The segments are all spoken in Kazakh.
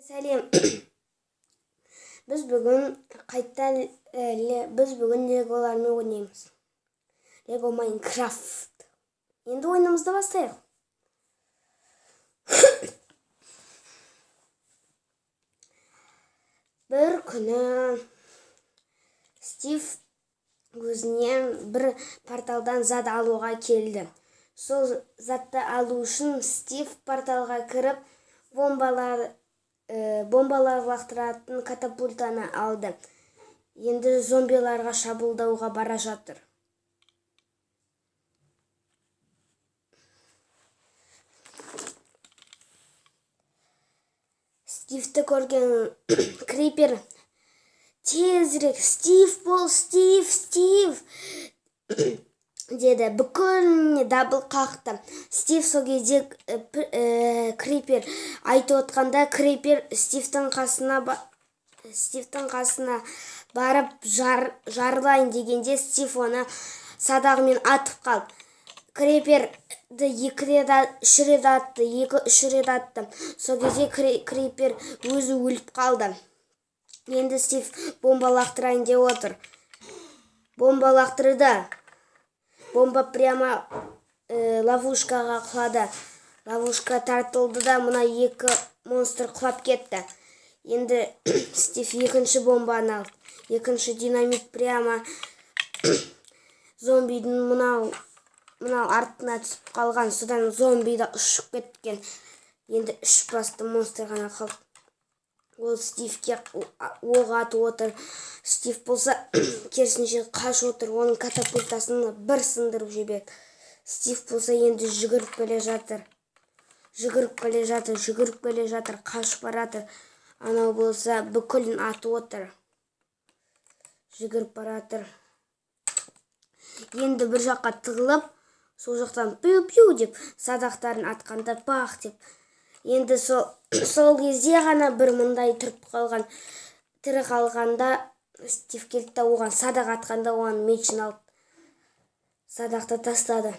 Сәлем. Біз бүгін леголармен ойнаймыз. Лего Майнкрафт. Енді ойынымызды бастайық. Бір күні Стив өзінен бір порталдан зат алуға келді. Сол затты алу үшін Стив порталға кіріп, бомбалар лақтыратын катапультаны алды. Енді зомбиларға шабуылдауға бара жатыр. Стивті көрген крипер: «Тезірек, Стив бол, Стив!» деді. Бүкіліне дабыл қақты. Стив сол кезде крипер айтып отқанда, крипер Стивтің қасына барып жарылайын дегенде, Стив оны садағымен атып қалды. Криперді үш рет атты. Сол кезде крипер өзі өліп қалды. Енді Стив бомба лақтырайын деп отыр. Бомба лақтырды. Бомба прямо ловушкаға құлады. Ловушка тартылды да, мына екі монстр құлап кетті. Енді Стив екінші бомбаны алды. Екінші динамит прямо зомбидің мынау артына түсіп қалған. Содан зомби да ұшып кеткен. Енді үш басты монстр ғана қалды. Ол Стивке оқ атып отыр. Стив болса керісінше қашып отыр. Оның катапультасын бір сындырып жіберді. Стив болса енді жүгіріп келе жатыр, қашып баратыр. Анау болса бүкілін атып отыр. Жүгіріп баратыр. Енді бір жаққа тығылып, сол жақтан пиу-пиу деп садақтарын атқанда бақ деп. Енді сол кезде ғана бір мындай тірі қалғанда Стив келді да, оған садақ атқанда оған мечін алып садақты тастады.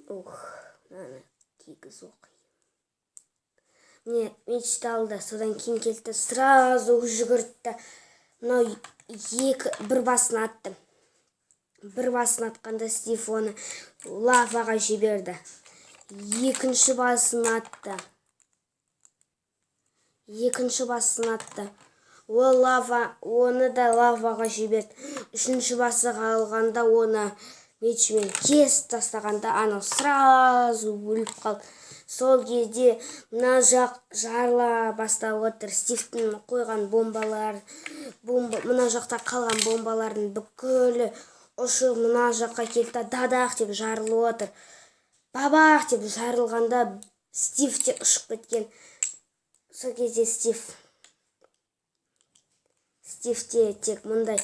Мынаны кигіз оқиын. Міне мечті алды. Содан кейін келді, сразу жүгірді. Мынау бір басын атты. Бір басын атқанда Стив оны лаваға жіберді. Екінші басын атты. Оны да лаваға жіберді. Үшінші басы қалғанда оны мечімен кесіп тастағанда, анау сразу өліп қалды. Сол кезде мына жақ жарыла бастап отыр. Стивтің қойған мына жақта қалған бомбалардың бүкілі ұшы мына жаққа келді, дадақ деп жарылып отыр. Бабақ деп жарылғанда Стив те ұшып кеткен. Сол кезде Стив те тек мындай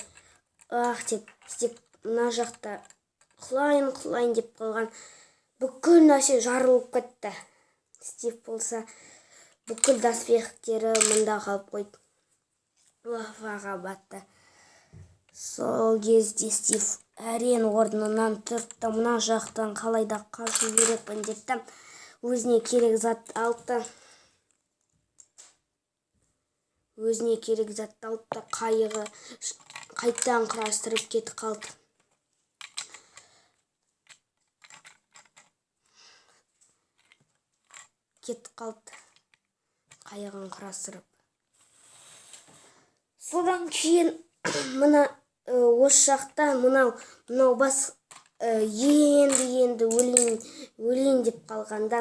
деп мына жақта құлайын деп қалған. Бүкіл нәрсе жарылып кетті. Стив болса бүкіл доспехтері мында қалып қойды. Лаваға батты. Сол кезде Стив әрең орнынан тұрды. Мына жақтан қалайда қашу керекпін депті. Өзіне керек затты алды. Қайығы қайттан құрастырып кетіп қалды. Қайығын құрастырып. Содан кейін мына осы жақта мынау бас енді өлейін деп қалғанда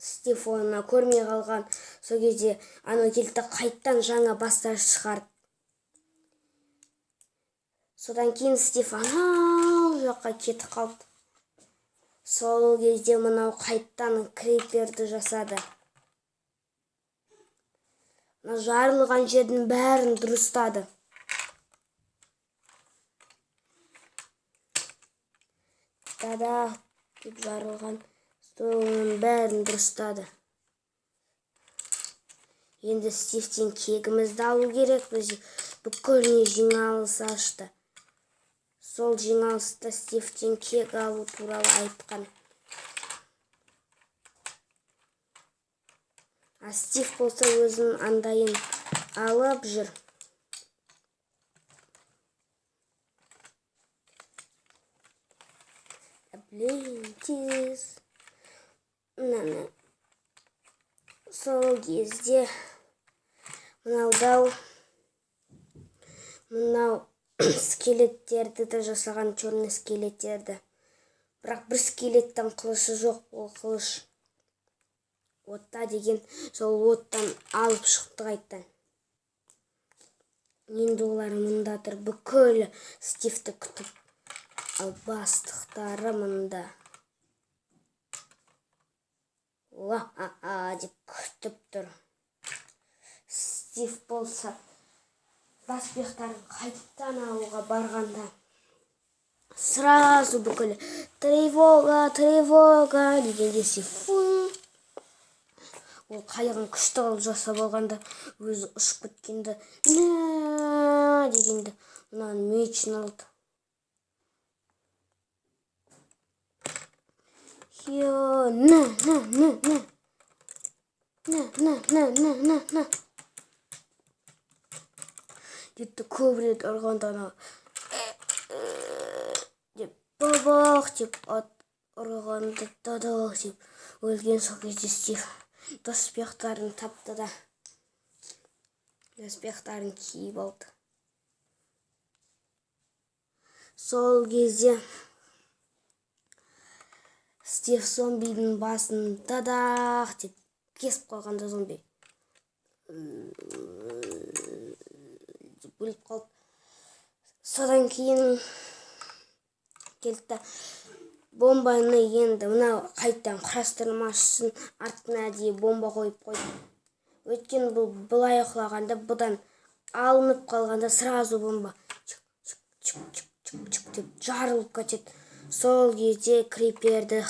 Стив оны көрмей қалған. Сол кезде анау келді, қайттан жаңа бастар шығарды. Содан кейін Стив анау жаққа кетіп қалды. Сол кезде мынау қайттан криперді жасады. Жарылған жердің бәрін дұрыстады. Дада деп жарылған соның бәрін дұрыстады. Енді Стивтен кегімізді алу керек. Бүкіліне жиналыс ашты. сол жиналыста Стивтен кек алу туралы айтқан. Стив болса өзінің андайын алып жүр. Блин, тез. Сол кезде мынау скелеттерді де жасаған, черный скелеттерді. Бірақ бір скелеттің қылышы жоқ, ол қылыш отта деген, сол оттан алып шықты қайттан. Енді олар мұнда тұр, бүкіл Стивті күтіп, ал бастықтары мұнда. Деп күтіп тұр. Стив болса доспехтарын қайттан алуға барғанда сразу бүкіл тревога дегенде Стив ол қайығын күшті қылып жасап алғанда өзі ұшып кеткенде дегенде мынаны мечін алды. Детті көп рет ұрғанда деп бабақ деп ұрғанда дадақ деп өлген. Сол кезде Стив доспехтарын тапты да доспехтарын киіп алды. Сол кезде Стив зомбидің басын дадақ деп кесіп қалғанда зомби өліп қалды. Содан кейін келді бомбаны енді мынау қайттан құрастырмашысын артына әдейі бомба қойып қойды. Өйткені бұл былай құлағанда бұдан алынып қалғанда сразу бомба чик деп жарылып кетеді. Сол кезде Криперді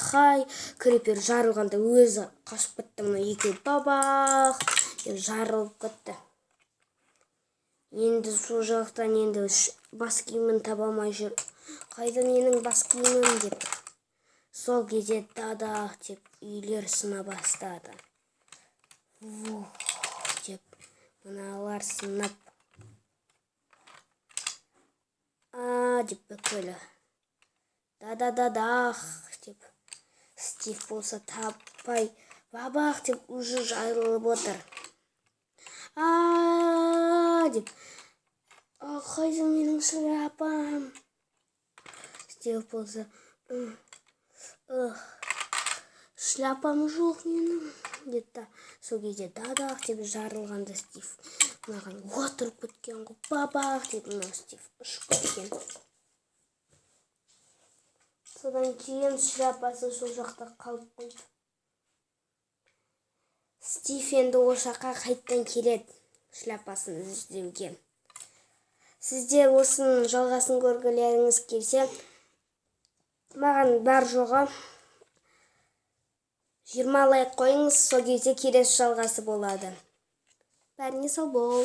Крипер жарылғанда өзі қашып кетті. Мұны екеуі бабақ деп жарылып кетті. Енді сол жақтан енді бас киімін таба алмай жүр. Қайда менің бас киімім деп. Сол кезде дадақ деп үйлер сына бастады. Деп мыналар сынап. Деп бүкілі. Дадақ деп Стив болса таппай бабақ деп уже жайылып отыр. Деп қайда менің шляпам? Стив болса шляпам жоқ менің деді. Сол кезде дадақ деп жарылғанда Стив мынаған отырып кеткен ғой. Бабақ деп мынау Стив ұшып кеткен. Содан кейін шляпасы сол жақта қалып қойды. Стив енді ошаққа қайттан келеді шляпасын іздеуге. Сіздер осының жалғасын көргілеріңіз келсе, маған бар жоғы 20 лайк қойыңыз, сол кезде келесі жалғасы болады. Бәріңе сау бол.